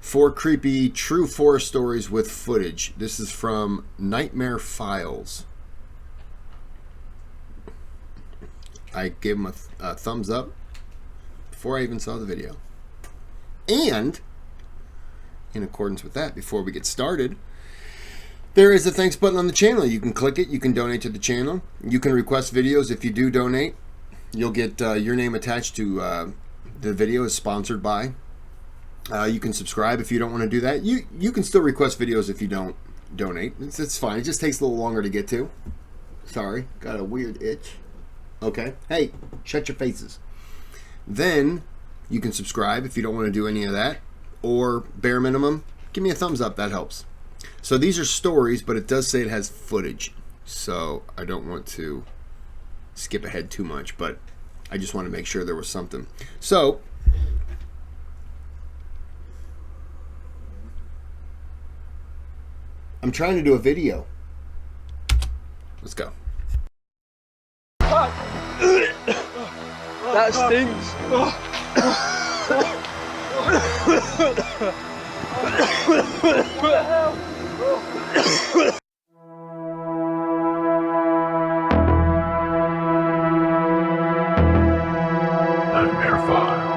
4 creepy true forest stories with footage. This is from Nightmare Files. I gave him a thumbs up before I even saw the video. And in accordance with that, before we get started, there is a thanks button on the channel. You can click it. You can donate to the channel. You can request videos. If you do donate, you'll get your name attached to the video is sponsored by. You can subscribe if you don't want to do that. You can still request videos if you don't donate. It's fine. It just takes a little longer to get to. Sorry. Got a weird itch. Okay. Hey, shut your faces. Then you can subscribe if you don't want to do any of that. Or bare minimum, give me a thumbs up. That helps. So these are stories, but it does say it has footage. So I don't want to skip ahead too much, but I just want to make sure there was something. So I'm trying to do a video. Let's go. That stings. Nightmare Files.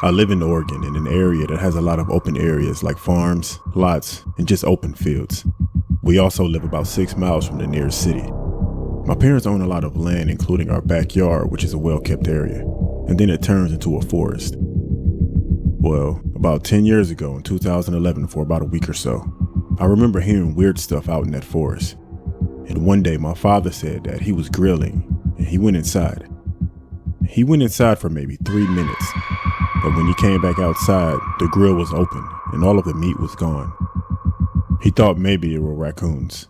I live in Oregon in an area that has a lot of open areas like farms, lots, and just open fields. We also live about 6 miles from the nearest city. My parents own a lot of land, including our backyard, which is a well-kept area, and then it turns into a forest. Well, about 10 years ago in 2011, for about a week or so, I remember hearing weird stuff out in that forest. And one day my father said that he was grilling and he went inside. He went inside for maybe 3 minutes. But when he came back outside, the grill was open and all of the meat was gone. He thought maybe it were raccoons.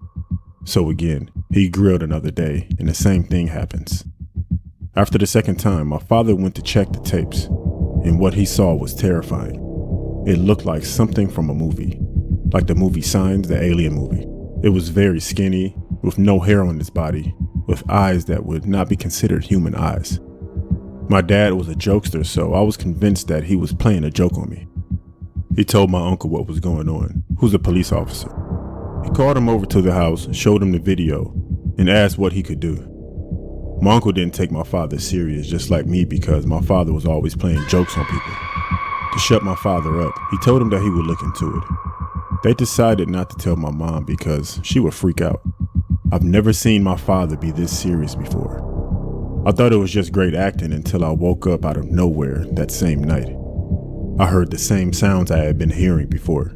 So again, he grilled another day and the same thing happens. After the second time, my father went to check the tapes, and what he saw was terrifying. It looked like something from a movie, like the movie Signs, the Alien movie. It was very skinny, with no hair on his body, with eyes that would not be considered human eyes. My dad was a jokester, so I was convinced that he was playing a joke on me. He told my uncle what was going on, who's a police officer. He called him over to the house, showed him the video, and asked what he could do. My uncle didn't take my father serious, just like me, because my father was always playing jokes on people. To shut my father up, he told him that he would look into it. They decided not to tell my mom because she would freak out. I've never seen my father be this serious before. I thought it was just great acting until I woke up out of nowhere that same night. I heard the same sounds I had been hearing before.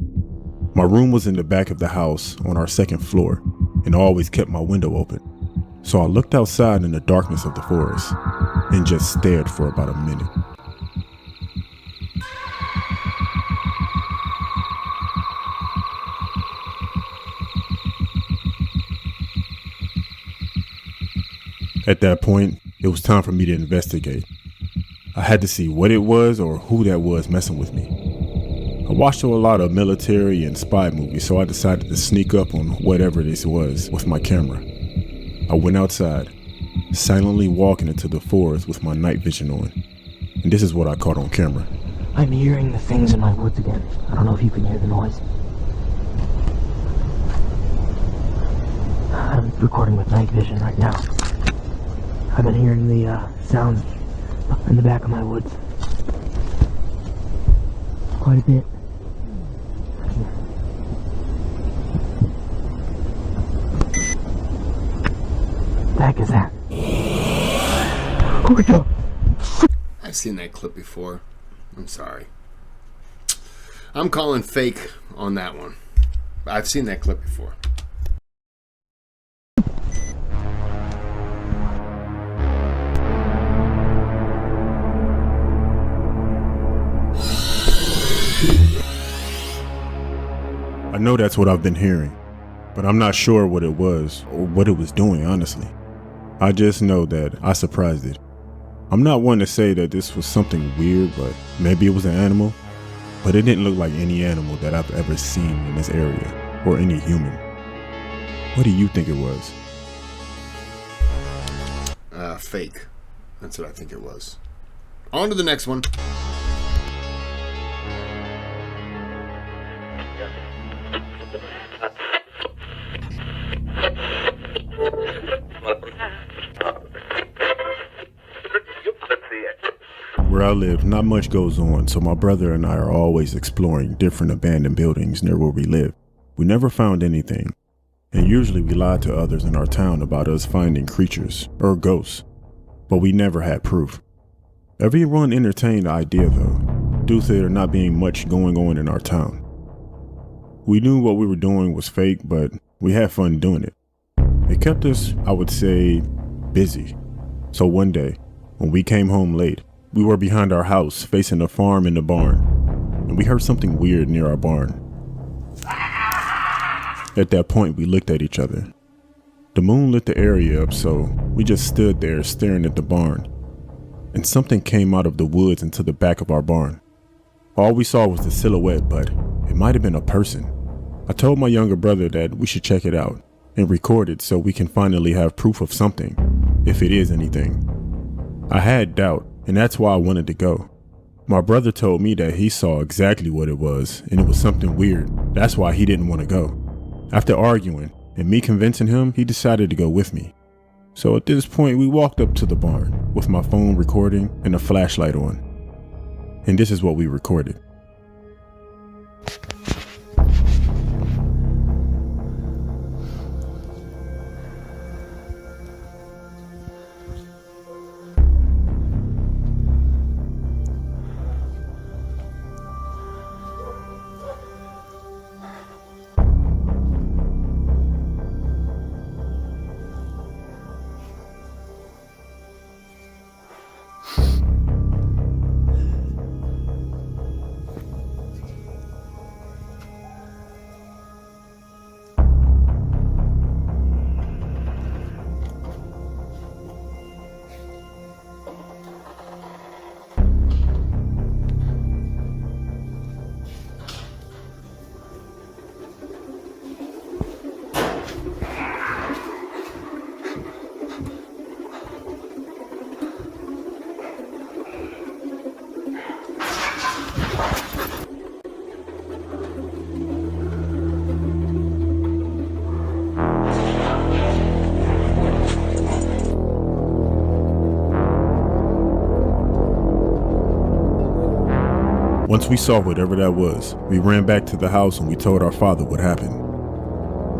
My room was in the back of the house on our second floor, and I always kept my window open. So I looked outside in the darkness of the forest and just stared for about a minute. At that point, it was time for me to investigate. I had to see what it was or who that was messing with me. I watched a lot of military and spy movies, so I decided to sneak up on whatever this was with my camera. I went outside, silently walking into the forest with my night vision on. And this is what I caught on camera. I'm hearing the things in my woods again. I don't know if you can hear the noise. I'm recording with night vision right now. I've been hearing the sounds in the back of my woods. Quite a bit. What the heck is that? I've seen that clip before. I'm sorry. I'm calling fake on that one. I've seen that clip before. I know that's what I've been hearing. but I'm not sure what it was or what it was doing, honestly. I just know that I surprised it. I'm not one to say that this was something weird, but maybe it was an animal, but it didn't look like any animal that I've ever seen in this area, or any human. What do you think it was? Fake. That's what I think it was. On to the next one. Where I live, not much goes on, so my brother and I are always exploring different abandoned buildings near where we live. We never found anything, and usually we lied to others in our town about us finding creatures or ghosts, but we never had proof. Everyone entertained the idea though, due to there not being much going on in our town. We knew what we were doing was fake, but we had fun doing it. It kept us, I would say, busy. So one day, when we came home late, we were behind our house facing a farm and a barn, and we heard something weird near our barn. At that point, we looked at each other. The moon lit the area up, so we just stood there staring at the barn, and something came out of the woods into the back of our barn. All we saw was the silhouette, but it might have been a person. I told my younger brother that we should check it out and record it so we can finally have proof of something, if it is anything. I had doubt, and that's why I wanted to go. My brother told me that he saw exactly what it was, and it was something weird. That's why he didn't want to go. After arguing, and me convincing him, he decided to go with me. So at this point, we walked up to the barn with my phone recording and a flashlight on. And this is what we recorded. Once we saw whatever that was, we ran back to the house and we told our father what happened.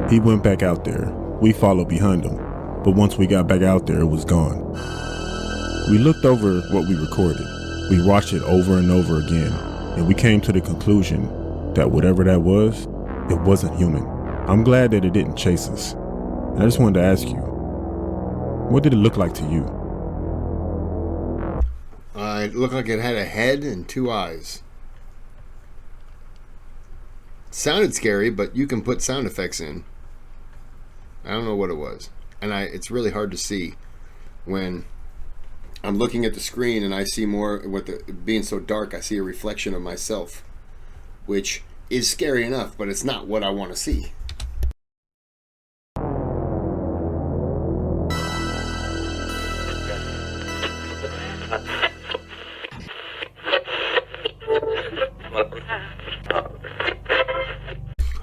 He went back out there. We followed behind him, but once we got back out there, it was gone. We looked over what we recorded. We watched it over and over again, and we came to the conclusion that whatever that was, it wasn't human. I'm glad that it didn't chase us. And I just wanted to ask you, what did it look like to you? It looked like it had a head and two eyes. Sounded scary, but you can put sound effects in. I don't know what it was. And it's really hard to see when I'm looking at the screen and I see more, being so dark, I see a reflection of myself, which is scary enough, but it's not what I want to see.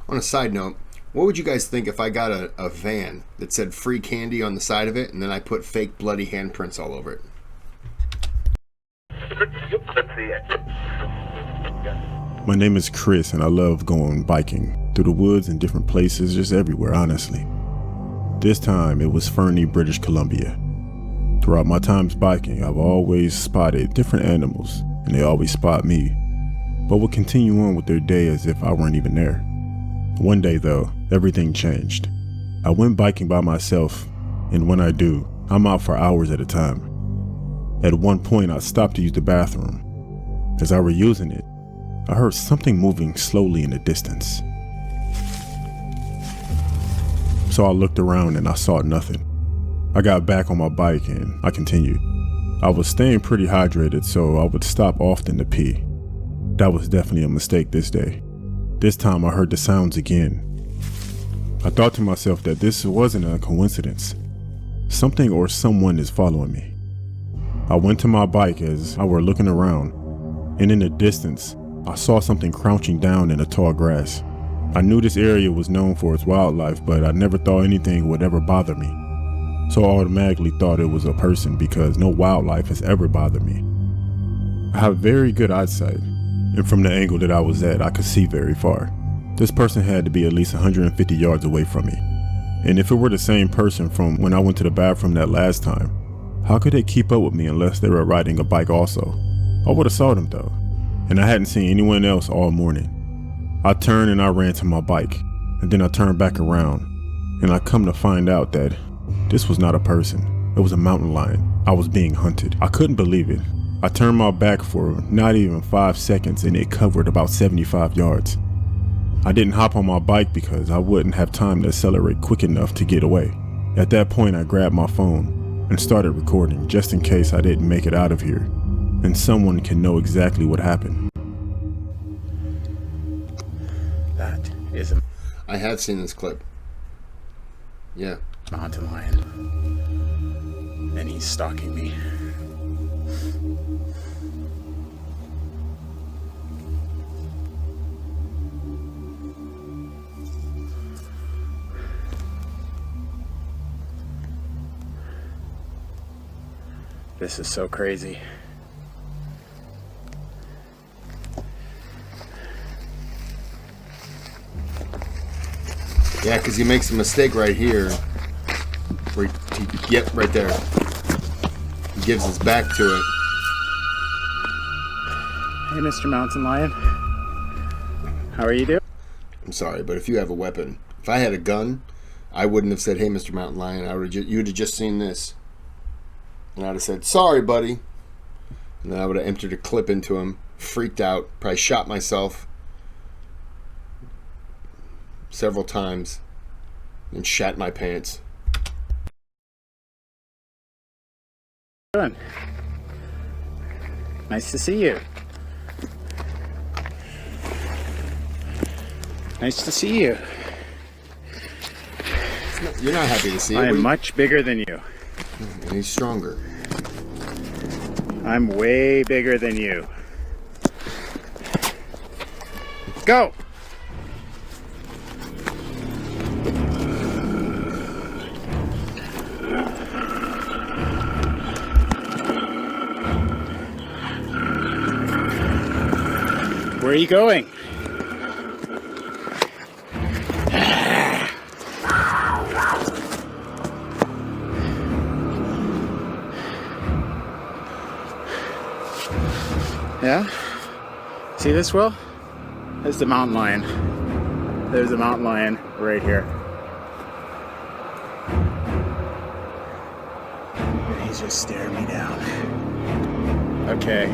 On a side note, what would you guys think if I got a van that said free candy on the side of it and then I put fake bloody handprints all over it? My name is Kris and I love going biking through the woods and different places, just everywhere, honestly. This time it was Fernie, British Columbia. Throughout my times biking, I've always spotted different animals and they always spot me, but would continue on with their day as if I weren't even there. One day though, everything changed. I went biking by myself, and when I do, I'm out for hours at a time. At one point, I stopped to use the bathroom. As I were using it, I heard something moving slowly in the distance. so I looked around and I saw nothing. I got back on my bike and I continued. I was staying pretty hydrated, so I would stop often to pee. That was definitely a mistake this day. This time I heard the sounds again. I thought to myself that this wasn't a coincidence. Something or someone is following me. I went to my bike as I were looking around, and in the distance, I saw something crouching down in the tall grass. I knew this area was known for its wildlife, but I never thought anything would ever bother me. So I automatically thought it was a person because no wildlife has ever bothered me. I have very good eyesight, and from the angle that I was at, I could see very far. This person had to be at least 150 yards away from me. And if it were the same person from when I went to the bathroom that last time, how could they keep up with me unless they were riding a bike also? I would have saw them though, and I hadn't seen anyone else all morning. I turned and I ran to my bike, and then I turned back around, and I come to find out that this was not a person. It was a mountain lion. I was being hunted. I couldn't believe it. I turned my back for not even 5 seconds and it covered about 75 yards. I didn't hop on my bike because I wouldn't have time to accelerate quick enough to get away. At that point, I grabbed my phone and started recording just in case I didn't make it out of here and someone can know exactly what happened. That is a I have seen this clip. Yeah. mountain lion. And he's stalking me. This is so crazy. Yeah, because he makes a mistake right here. Yep, right there. He gives his back to it. Hey, Mr. Mountain Lion. How are you doing? I'm sorry, but if you have a weapon, if I had a gun, I wouldn't have said, "Hey, Mr. Mountain Lion." You'd have just seen this, and I'd have said, "Sorry, buddy," and then I would have entered a clip into him, freaked out, probably shot myself several times, and shat my pants. Good. Nice to see you. Nice to see you. You're not happy to see it. I am much bigger than you. And he's stronger. I'm way bigger than you. Go! Where are you going? Yeah? See this, Will? There's the mountain lion. There's the mountain lion right here. And he's just staring me down. Okay.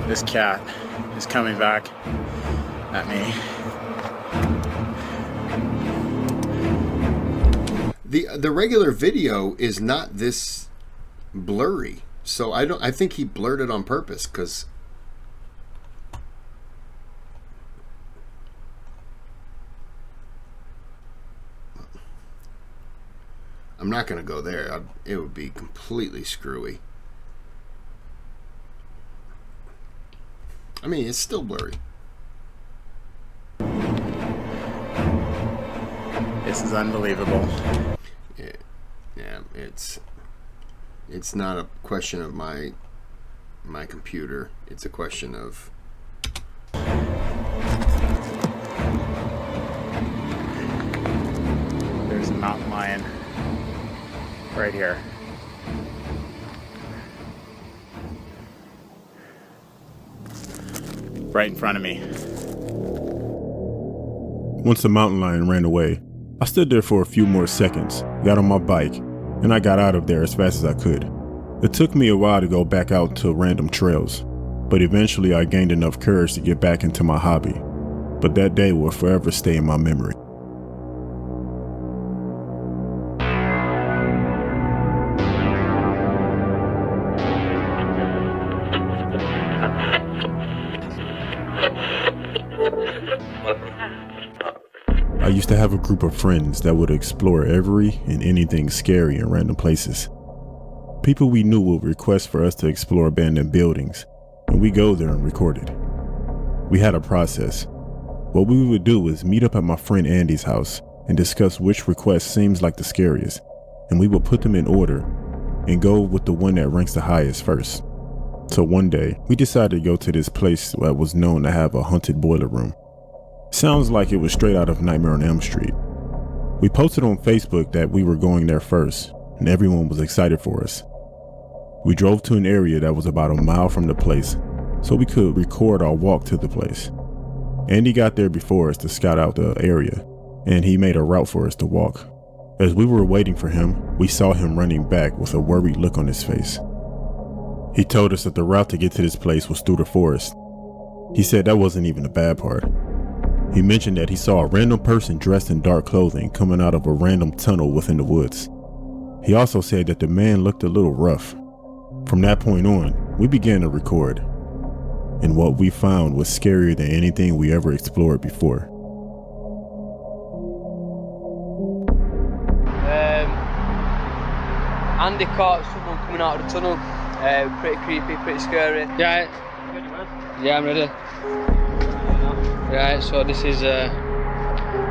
This cat is coming back at me. The regular video is not this blurry. So I think he blurred it on purpose because I'm not going to go there. It would be completely screwy. I mean, it's still blurry. This is unbelievable. Yeah, it's not a question of my computer. It's a question of There's a mountain lion right here. Right in front of me. Once the mountain lion ran away, I stood there for a few more seconds, got on my bike, and I got out of there as fast as I could. It took me a while to go back out to random trails, but eventually I gained enough courage to get back into my hobby. But that day will forever stay in my memory. I used to have a group of friends that would explore every and anything scary in random places. People we knew would request for us to explore abandoned buildings, and we go there and record it. We had a process. What we would do is meet up at my friend Andy's house and discuss which request seems like the scariest, and we would put them in order and go with the one that ranks the highest first. So one day, we decided to go to this place that was known to have a haunted boiler room. Sounds like it was straight out of Nightmare on Elm Street. We posted on Facebook that we were going there first, and everyone was excited for us. We drove to an area that was about a mile from the place, so we could record our walk to the place. Andy got there before us to scout out the area, and he made a route for us to walk. As we were waiting for him, we saw him running back with a worried look on his face. He told us that the route to get to this place was through the forest. He said that wasn't even the bad part. He mentioned that he saw a random person dressed in dark clothing coming out of a random tunnel within the woods. He also said that the man looked a little rough. From that point on, we began to record. And what we found was scarier than anything we ever explored before. Andy caught someone coming out of the tunnel. Pretty creepy, pretty scary. Yeah. Yeah, I'm ready. Right, so this is the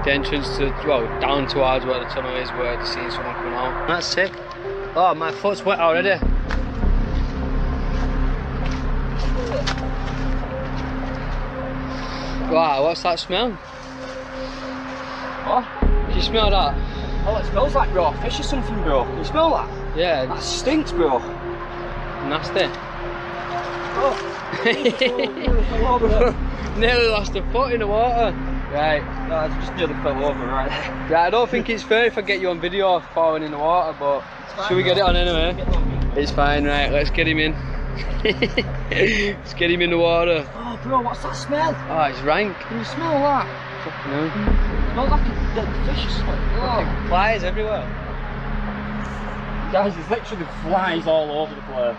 entrance to, well, down towards where the tunnel is, where they're seeing someone coming out. That's sick. Oh, my foot's wet already. Wow, what's that smell? What? Can you smell that? Oh, it smells like raw fish or something, bro. Can you smell that? Yeah. That stinks, bro. Nasty. Oh. Nearly lost a foot in the water. Right. No, I just nearly fell over right there. Yeah, I don't think it's fair if I get you on video falling in the water, but should we get it on anyway? It's fine, right, let's get him in. Let's get him in the water. Oh, bro, what's that smell? Oh, it's rank. Can you smell that? Fucking hell. It smells like a dead fish or something. Oh. Flies everywhere. Guys, there's literally flies all over the place.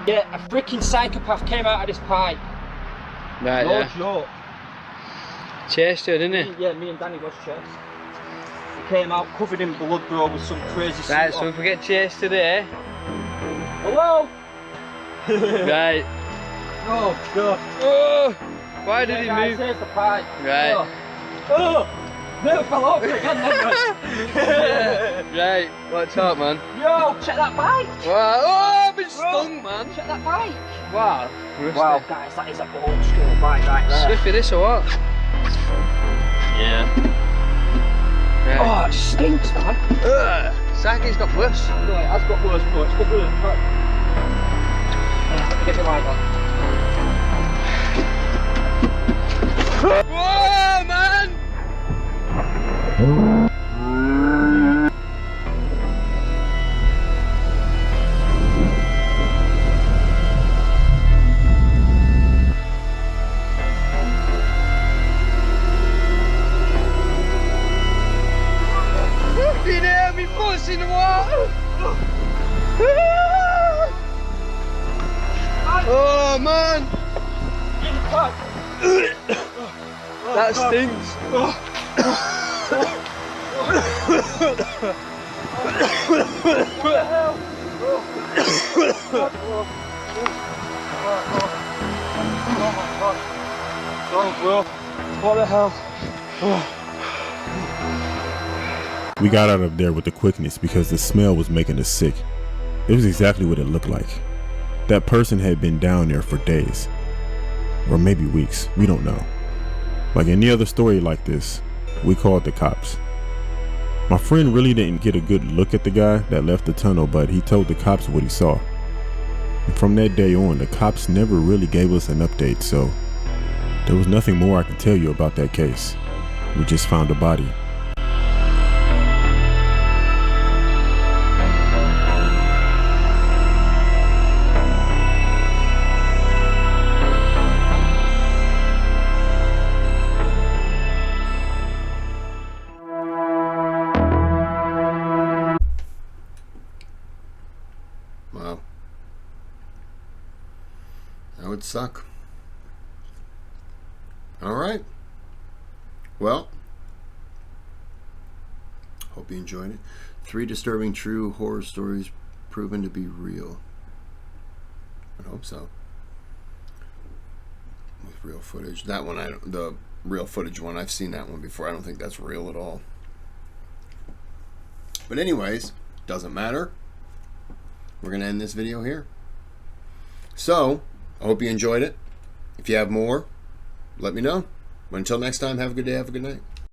Yeah, a freaking psychopath came out of this pipe. Right, No yeah. joke. Chased you, didn't he? Yeah, me and Danny was chased. He came out covered in blood, bro, with some crazy Right, suit so on. if we get chased today, Hello? right. Oh, God. Oh, why did he guys, move? here's the pipe. Right. Oh, never fell over again, never. Right, watch out, man. Yo, check that bike. Wow. Oh, I've been stung, man. Check that bike. Wow. Rusty. Wow, guys, that is a old school bike right there. Swiffy this or what? Yeah. Right. Oh, it stinks, man. Saki's got worse. No, it has got worse, bro. It's got worse. Right. Get your light on. Whoa, man! Fucking hell, my foot's in the water! Oh, man! That stinks. Oh, bro. What the hell? We got out of there with the quickness because the smell was making us sick. It was exactly what it looked like. That person had been down there for days. Or maybe weeks, we don't know. Like any other story like this, we called the cops. My friend really didn't get a good look at the guy that left the tunnel, but he told the cops what he saw. And from that day on, the cops never really gave us an update, so there was nothing more I could tell you about that case. We just found a body. Wow. That would suck. All right. Well, Hope you enjoyed it. 3 disturbing true horror stories proven to be real. I hope so. With real footage. That one, the real footage one, I've seen that one before. I don't think that's real at all. But anyways, doesn't matter. We're going to end this video here. So, I hope you enjoyed it. If you have more, let me know. But until next time, have a good day, have a good night.